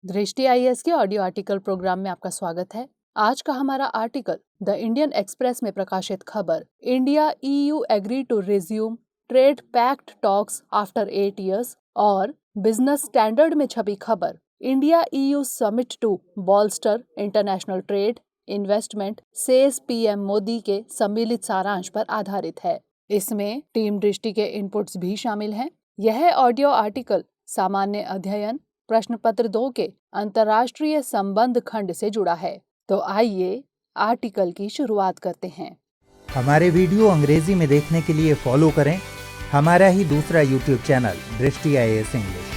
दृष्टि आईएएस के audio article programme में आपका स्वागत है। आज का हमारा आर्टिकल द इंडियन एक्सप्रेस में प्रकाशित खबर India EU agree to resume trade pact talks after 8 years और बिजनेस स्टैंडर्ड में छपी खबर India EU summit to bolster international trade investment says PM Modi के सम्मिलित सारांश पर आधारित है। इसमें टीम दृष्टि के इनपुट्स भी शामिल हैं। यह ऑडियो आर्टिकल सामान्य अध्ययन प्रश्न पत्र 2 के अंतर्राष्ट्रीय संबंध खंड से जुड़ा है। तो आइए आर्टिकल की शुरुआत करते हैं। हमारे वीडियो अंग्रेजी में देखने के लिए फॉलो करें हमारा ही दूसरा यूट्यूब चैनल दृष्टि आईएएस इंग्लिश।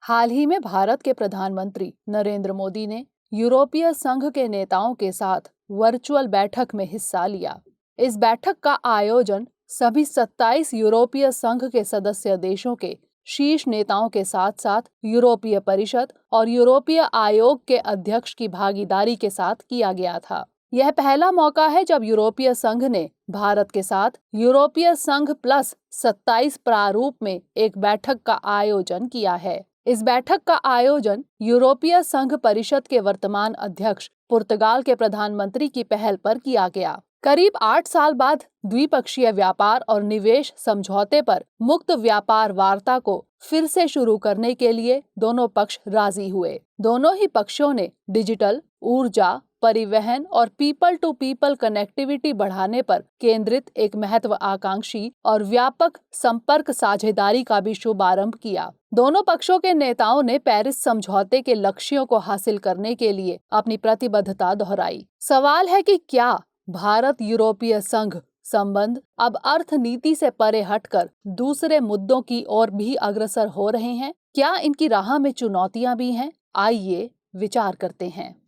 हाल ही में भारत के प्रधानमंत्री नरेंद्र मोदी ने यूरोपीय संघ के नेताओं के साथ वर्चुअल बैठक में हिस्सा लिया। इस बैठक का आयोजन सभी 27 यूरोपीय संघ के सदस्य देशों के शीर्ष नेताओं के साथ साथ यूरोपीय परिषद और यूरोपीय आयोग के अध्यक्ष की भागीदारी के साथ किया गया था। यह पहला मौका है जब यूरोपीय संघ ने भारत के साथ यूरोपीय संघ प्लस 27 प्रारूप में एक बैठक का आयोजन किया है। इस बैठक का आयोजन यूरोपीय संघ परिषद के वर्तमान अध्यक्ष पुर्तगाल के प्रधानमंत्री की पहल पर किया गया। करीब 8 साल बाद द्विपक्षीय व्यापार और निवेश समझौते पर मुक्त व्यापार वार्ता को फिर से शुरू करने के लिए दोनों पक्ष राजी हुए। दोनों ही पक्षों ने डिजिटल, ऊर्जा, परिवहन और पीपल टू पीपल कनेक्टिविटी बढ़ाने पर केंद्रित एक महत्वाकांक्षी और व्यापक संपर्क साझेदारी का भी शुभारंभ किया। दोनों पक्षों के नेताओं ने पेरिस समझौते के लक्ष्यों को हासिल करने के लिए अपनी प्रतिबद्धता दोहराई। सवाल है कि क्या भारत यूरोपीय संघ संबंध अब अर्थनीति से परे हटकर दूसरे मुद्दों की ओर भी अग्रसर हो रहे हैं? क्या इनकी राह में चुनौतियां भी हैं? आइए विचार करते हैं।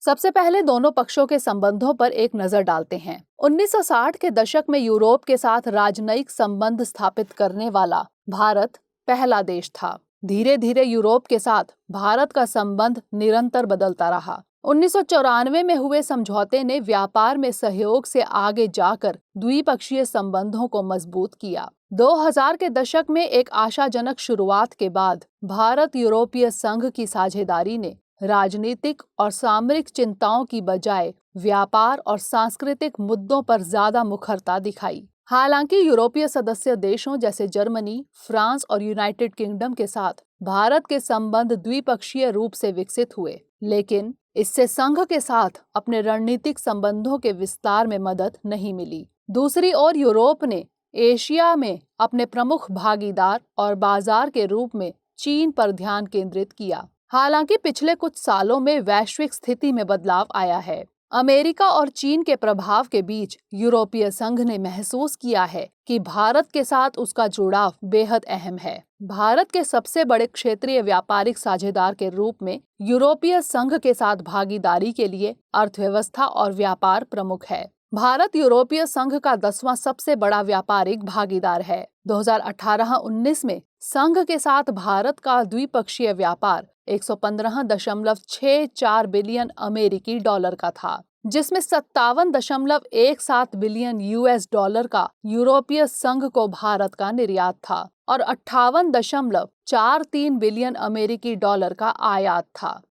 सबसे पहले दोनों पक्षों के संबंधों पर एक नजर डालते हैं। 1960 के दशक में यूरोप के साथ राजनयिक संबंध स्थापित करने वाला भारत पहला देश था। धीरे धीरे यूरोप के साथ भारत का संबंध निरंतर बदलता रहा। 1994 में हुए समझौते ने व्यापार में सहयोग से आगे जाकर द्विपक्षीय संबंधों को मजबूत किया। 2000 के दशक में एक आशाजनक शुरुआत के बाद भारत यूरोपीय संघ की साझेदारी ने राजनीतिक और सामरिक चिंताओं की बजाय व्यापार और सांस्कृतिक मुद्दों पर ज्यादा मुखरता दिखाई। हालांकि यूरोपीय सदस्य देशों जैसे जर्मनी, फ्रांस और यूनाइटेड किंगडम के साथ भारत के संबंध द्विपक्षीय रूप से विकसित हुए, लेकिन इससे संघ के साथ अपने रणनीतिक संबंधों के विस्तार में मदद नहीं मिली। दूसरी ओर यूरोप ने एशिया में अपने प्रमुख भागीदार और बाजार के रूप में चीन पर ध्यान केंद्रित किया। हालांकि पिछले कुछ सालों में वैश्विक स्थिति में बदलाव आया है। अमेरिका और चीन के प्रभाव के बीच यूरोपीय संघ ने महसूस किया है कि भारत के साथ उसका जुड़ाव बेहद अहम है। भारत के सबसे बड़े क्षेत्रीय व्यापारिक साझेदार के रूप में यूरोपीय संघ के साथ भागीदारी के लिए अर्थव्यवस्था और व्यापार प्रमुख है। भारत यूरोपीय संघ का 10वां सबसे बड़ा व्यापारिक भागीदार है। 2018-19 में संघ के साथ भारत का द्विपक्षीय व्यापार 115.64 बिलियन अमेरिकी डॉलर का था, जिसमें 57.17 बिलियन यूएस डॉलर का यूरोपीय संघ को भारत का निर्यात था और 58.43 बिलियन अमेरिकी डॉलर का आयात था।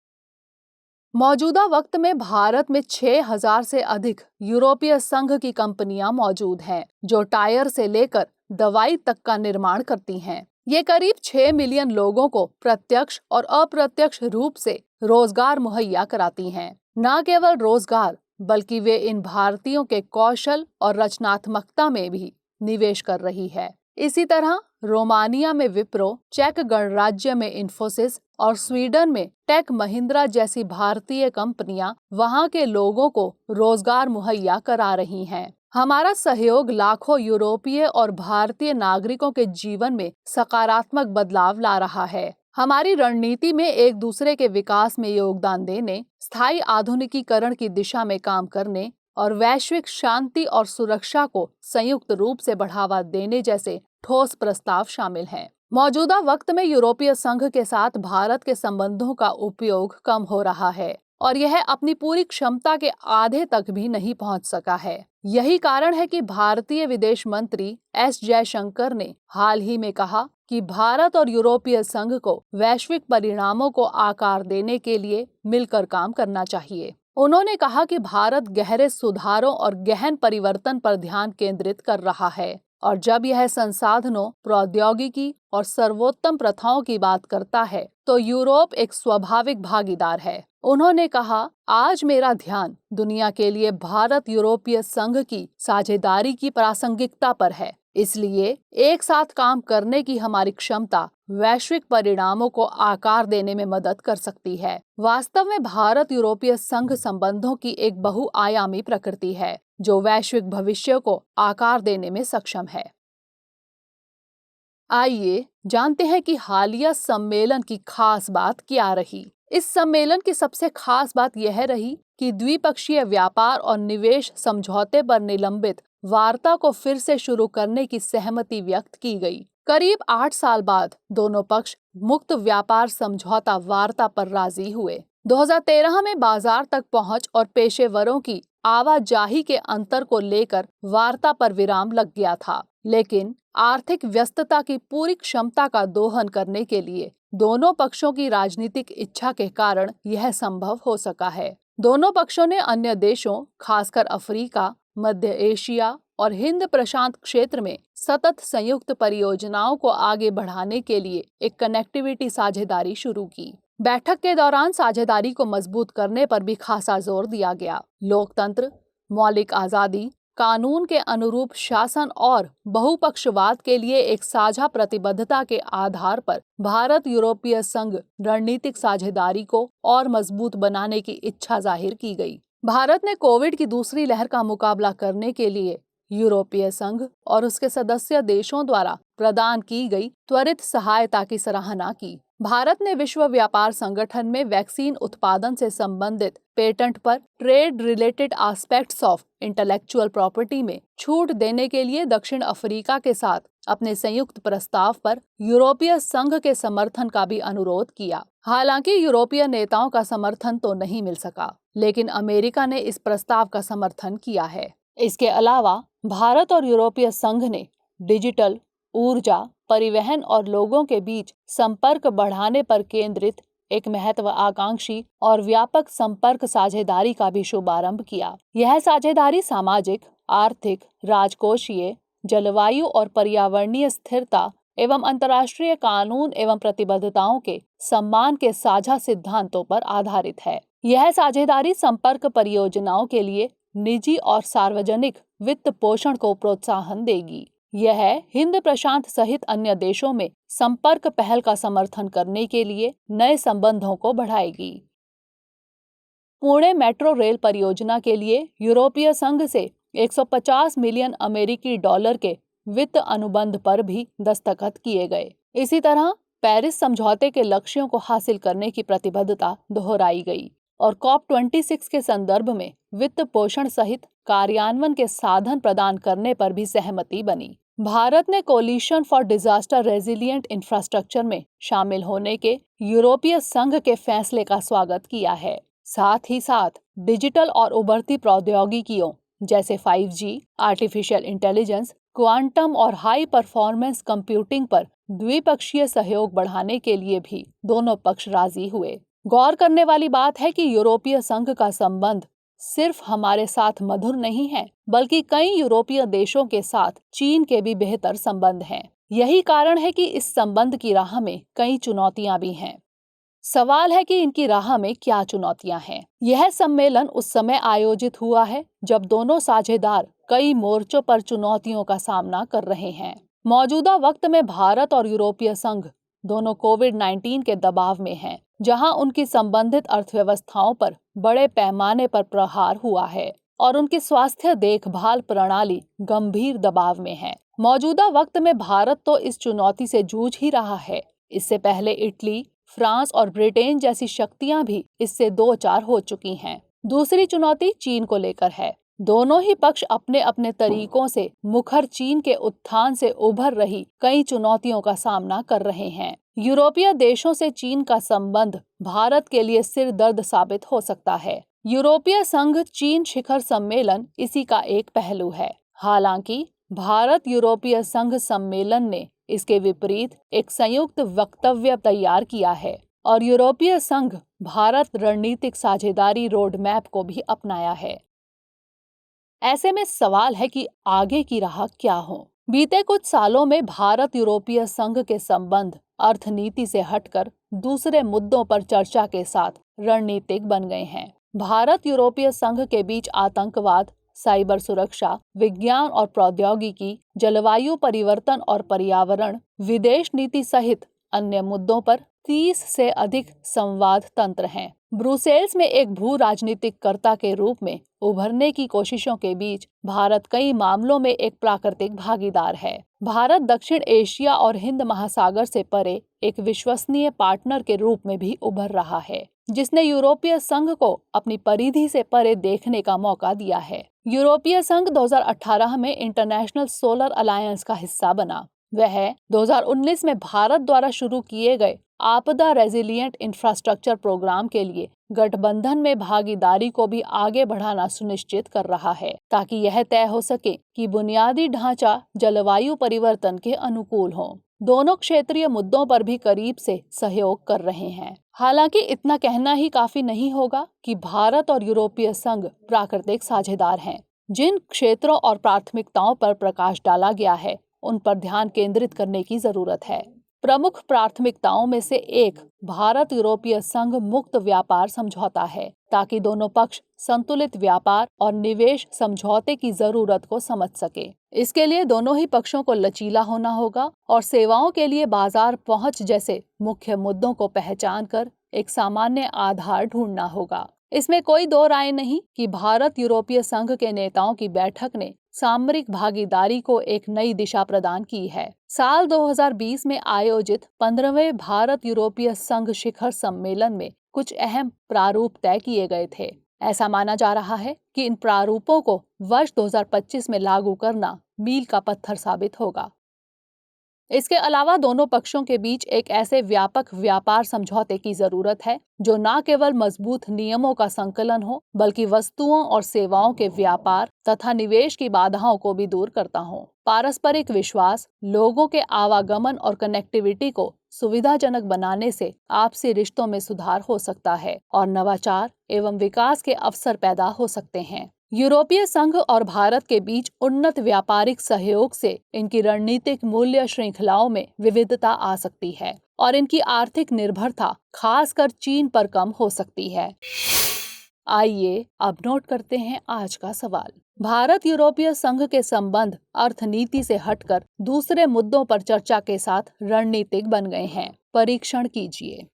मौजूदा वक्त में भारत में 6000 से अधिक यूरोपीय संघ की कंपनियां मौजूद हैं, जो टायर से लेकर दवाई तक का निर्माण करती हैं। ये करीब 6 मिलियन लोगों को प्रत्यक्ष और अप्रत्यक्ष रूप से रोजगार मुहैया कराती हैं। न केवल रोजगार, बल्कि वे इन भारतीयों के कौशल और रचनात्मकता में भी निवेश कर रही है। इसी तरह रोमानिया में विप्रो, चेक गणराज्य में इन्फोसिस और स्वीडन में टेक महिंद्रा जैसी भारतीय कंपनियां वहां के लोगों को रोजगार मुहैया करा रही हैं। हमारा सहयोग लाखों यूरोपीय और भारतीय नागरिकों के जीवन में सकारात्मक बदलाव ला रहा है। हमारी रणनीति में एक दूसरे के विकास में योगदान देने, स्थायी आधुनिकीकरण की दिशा में काम करने और वैश्विक शांति और सुरक्षा को संयुक्त रूप से बढ़ावा देने जैसे ठोस प्रस्ताव शामिल हैं। मौजूदा वक्त में यूरोपीय संघ के साथ भारत के संबंधों का उपयोग कम हो रहा है और यह अपनी पूरी क्षमता के आधे तक भी नहीं पहुंच सका है। यही कारण है कि भारतीय विदेश मंत्री एस जयशंकर ने हाल ही में कहा कि भारत और यूरोपीय संघ को वैश्विक परिणामों को आकार देने के लिए मिलकर काम करना चाहिए। उन्होंने कहा कि भारत गहरे सुधारों और गहन परिवर्तन पर ध्यान केंद्रित कर रहा है और जब यह संसाधनों, प्रौद्योगिकी और सर्वोत्तम प्रथाओं की बात करता है तो यूरोप एक स्वाभाविक भागीदार है। उन्होंने कहा, आज मेरा ध्यान दुनिया के लिए भारत यूरोपीय संघ की साझेदारी की प्रासंगिकता पर है। इसलिए एक साथ काम करने की हमारी क्षमता वैश्विक परिणामों को आकार देने में मदद कर सकती है। वास्तव में भारत यूरोपीय संघ संबंधों की एक बहुआयामी प्रकृति है जो वैश्विक भविष्य को आकार देने में सक्षम है। आइए जानते हैं कि हालिया सम्मेलन की खास बात क्या रही। इस सम्मेलन की सबसे खास बात यह रही कि द्विपक्षीय व्यापार और निवेश समझौते पर निलंबित वार्ता को फिर से शुरू करने की सहमति व्यक्त की गई। करीब 8 साल बाद दोनों पक्ष मुक्त व्यापार समझौता वार्ता पर राजी हुए। 2013 में बाजार तक पहुंच और पेशेवरों की आवाजाही के अंतर को लेकर वार्ता पर विराम लग गया था, लेकिन आर्थिक व्यस्तता की पूरी क्षमता का दोहन करने के लिए दोनों पक्षों की राजनीतिक इच्छा के कारण यह संभव हो सका है। दोनों पक्षों ने अन्य देशों, खासकर अफ्रीका, मध्य एशिया और हिंद प्रशांत क्षेत्र में सतत संयुक्त परियोजनाओं को आगे बढ़ाने के लिए एक कनेक्टिविटी साझेदारी शुरू की। बैठक के दौरान साझेदारी को मजबूत करने पर भी खासा जोर दिया गया। लोकतंत्र, मौलिक आजादी, कानून के अनुरूप शासन और बहुपक्षवाद के लिए एक साझा प्रतिबद्धता के आधार पर भारत यूरोपीय संघ रणनीतिक साझेदारी को और मजबूत बनाने की इच्छा जाहिर की गई। भारत ने कोविड की दूसरी लहर का मुकाबला करने के लिए यूरोपीय संघ और उसके सदस्य देशों द्वारा प्रदान की गई त्वरित सहायता की सराहना की। भारत ने विश्व व्यापार संगठन में वैक्सीन उत्पादन से संबंधित पेटेंट पर trade related aspects of intellectual property में छूट देने के लिए दक्षिण अफ्रीका के साथ अपने संयुक्त प्रस्ताव पर यूरोपीय संघ के समर्थन का भी अनुरोध किया। हालांकि यूरोपीय नेताओं का समर्थन तो नहीं मिल सका, लेकिन अमेरिका ने इस प्रस्ताव का समर्थन किया है। इसके अलावा भारत और यूरोपीय संघ ने डिजिटल, ऊर्जा, परिवहन और लोगों के बीच संपर्क बढ़ाने पर केंद्रित एक महत्वाकांक्षी और व्यापक संपर्क साझेदारी का भी शुभारंभ किया। यह साझेदारी सामाजिक, आर्थिक, राजकोषीय, जलवायु और पर्यावरणीय स्थिरता एवं अंतर्राष्ट्रीय कानून एवं प्रतिबद्धताओं के सम्मान के साझा सिद्धांतों पर आधारित है। यह साझेदारी संपर्क परियोजनाओं के लिए निजी और सार्वजनिक वित्त पोषण को प्रोत्साहन देगी। यह हिंद प्रशांत सहित अन्य देशों में संपर्क पहल का समर्थन करने के लिए नए संबंधों को बढ़ाएगी। पुणे मेट्रो रेल परियोजना के लिए यूरोपीय संघ से 150 मिलियन अमेरिकी डॉलर के वित्त अनुबंध पर भी दस्तखत किए गए। इसी तरह पेरिस समझौते के लक्ष्यों को हासिल करने की प्रतिबद्धता दोहराई गई और COP26 के संदर्भ में वित्त पोषण सहित कार्यान्वयन के साधन प्रदान करने पर भी सहमति बनी। भारत ने coalition for disaster resilient infrastructure में शामिल होने के यूरोपीय संघ के फैसले का स्वागत किया है। साथ ही साथ डिजिटल और उभरती प्रौद्योगिकियों जैसे 5G, आर्टिफिशियल इंटेलिजेंस, क्वांटम और हाई परफॉर्मेंस कंप्यूटिंग पर द्विपक्षीय सहयोग बढ़ाने के लिए भी दोनों पक्ष राजी हुए। गौर करने वाली बात है कि यूरोपीय संघ का संबंध सिर्फ हमारे साथ मधुर नहीं है, बल्कि कई यूरोपीय देशों के साथ चीन के भी बेहतर संबंध हैं। यही कारण है कि इस संबंध की राह में कई चुनौतियां भी हैं। सवाल है कि इनकी राह में क्या चुनौतियां हैं। यह सम्मेलन उस समय आयोजित हुआ है जब दोनों साझेदार कई मोर्चों पर चुनौतियों का सामना कर रहे हैं। मौजूदा वक्त में भारत और यूरोपीय संघ दोनों कोविड-19 के दबाव में हैं, जहां उनकी संबंधित अर्थव्यवस्थाओं पर बड़े पैमाने पर प्रहार हुआ है और उनकी स्वास्थ्य देखभाल प्रणाली गंभीर दबाव में है। मौजूदा वक्त में भारत तो इस चुनौती से जूझ ही रहा है। इससे पहले इटली, फ्रांस और ब्रिटेन जैसी शक्तियां भी इससे दो चार हो चुकी हैं। दूसरी चुनौती चीन को लेकर है। दोनों ही पक्ष अपने अपने तरीकों से मुखर चीन के उत्थान से उभर रही कई चुनौतियों का सामना कर रहे हैं। यूरोपीय देशों से चीन का संबंध भारत के लिए सिर दर्द साबित हो सकता है। यूरोपीय संघ चीन शिखर सम्मेलन इसी का एक पहलू है। हालांकि भारत यूरोपीय संघ सम्मेलन ने इसके विपरीत एक संयुक्त वक्तव्य तैयार किया है और यूरोपीय संघ भारत रणनीतिक साझेदारी रोड मैप को भी अपनाया है। ऐसे में सवाल है कि आगे की राह क्या हो। बीते कुछ सालों में भारत यूरोपीय संघ के संबंध अर्थनीति से हटकर दूसरे मुद्दों पर चर्चा के साथ रणनीतिक बन गए हैं। भारत यूरोपीय संघ के बीच आतंकवाद, साइबर सुरक्षा, विज्ञान और प्रौद्योगिकी, जलवायु परिवर्तन और पर्यावरण, विदेश नीति सहित अन्य मुद्दों पर 30 से अधिक संवाद तंत्र हैं। ब्रुसेल्स में एक भू राजनीतिक कर्ता के रूप में उभरने की कोशिशों के बीच भारत कई मामलों में एक प्राकृतिक भागीदार है। भारत दक्षिण एशिया और हिंद महासागर से परे एक विश्वसनीय पार्टनर के रूप में भी उभर रहा है, जिसने यूरोपीय संघ को अपनी परिधि से परे देखने का मौका दिया है। यूरोपीय संघ 2018 में इंटरनेशनल सोलर अलायंस का हिस्सा बना। वह 2019 में भारत द्वारा शुरू किए गए आपदा रेजिलिएंट इंफ्रास्ट्रक्चर प्रोग्राम के लिए गठबंधन में भागीदारी को भी आगे बढ़ाना सुनिश्चित कर रहा है, ताकि यह तय हो सके कि बुनियादी ढांचा जलवायु परिवर्तन के अनुकूल हो। दोनों क्षेत्रीय मुद्दों पर भी करीब से सहयोग कर रहे हैं। हालांकि इतना कहना ही काफी नहीं होगा कि भारत और यूरोपीय संघ प्राकृतिक साझेदार हैं। जिन क्षेत्रों और प्राथमिकताओं पर प्रकाश डाला गया है, उन पर ध्यान केंद्रित करने की जरूरत है। प्रमुख प्राथमिकताओं में से एक भारत यूरोपीय संघ मुक्त व्यापार समझौता है, ताकि दोनों पक्ष संतुलित व्यापार और निवेश समझौते की जरूरत को समझ सके। इसके लिए दोनों ही पक्षों को लचीला होना होगा और सेवाओं के लिए बाजार पहुंच जैसे मुख्य मुद्दों को पहचान कर एक सामान्य आधार ढूंढना होगा। इसमें कोई दो राय नहीं कि भारत यूरोपीय संघ के नेताओं की बैठक ने सामरिक भागीदारी को एक नई दिशा प्रदान की है। साल 2020 में आयोजित 15वें भारत यूरोपीय संघ शिखर सम्मेलन में कुछ अहम प्रारूप तय किए गए थे। ऐसा माना जा रहा है कि इन प्रारूपों को वर्ष 2025 में लागू करना मील का पत्थर साबित होगा। इसके अलावा दोनों पक्षों के बीच एक ऐसे व्यापक व्यापार समझौते की जरूरत है जो न केवल मजबूत नियमों का संकलन हो, बल्कि वस्तुओं और सेवाओं के व्यापार तथा निवेश की बाधाओं को भी दूर करता हो। पारस्परिक विश्वास, लोगों के आवागमन और कनेक्टिविटी को सुविधाजनक बनाने से आपसी रिश्तों में सुधार हो सकता है और नवाचार एवं विकास के अवसर पैदा हो सकते हैं। यूरोपीय संघ और भारत के बीच उन्नत व्यापारिक सहयोग से इनकी रणनीतिक मूल्य श्रृंखलाओं में विविधता आ सकती है और इनकी आर्थिक निर्भरता खासकर चीन पर कम हो सकती है। आइए अब नोट करते हैं आज का सवाल। भारत यूरोपीय संघ के संबंध अर्थनीति से हटकर दूसरे मुद्दों पर चर्चा के साथ रणनीतिक बन गए हैं। परीक्षण कीजिए।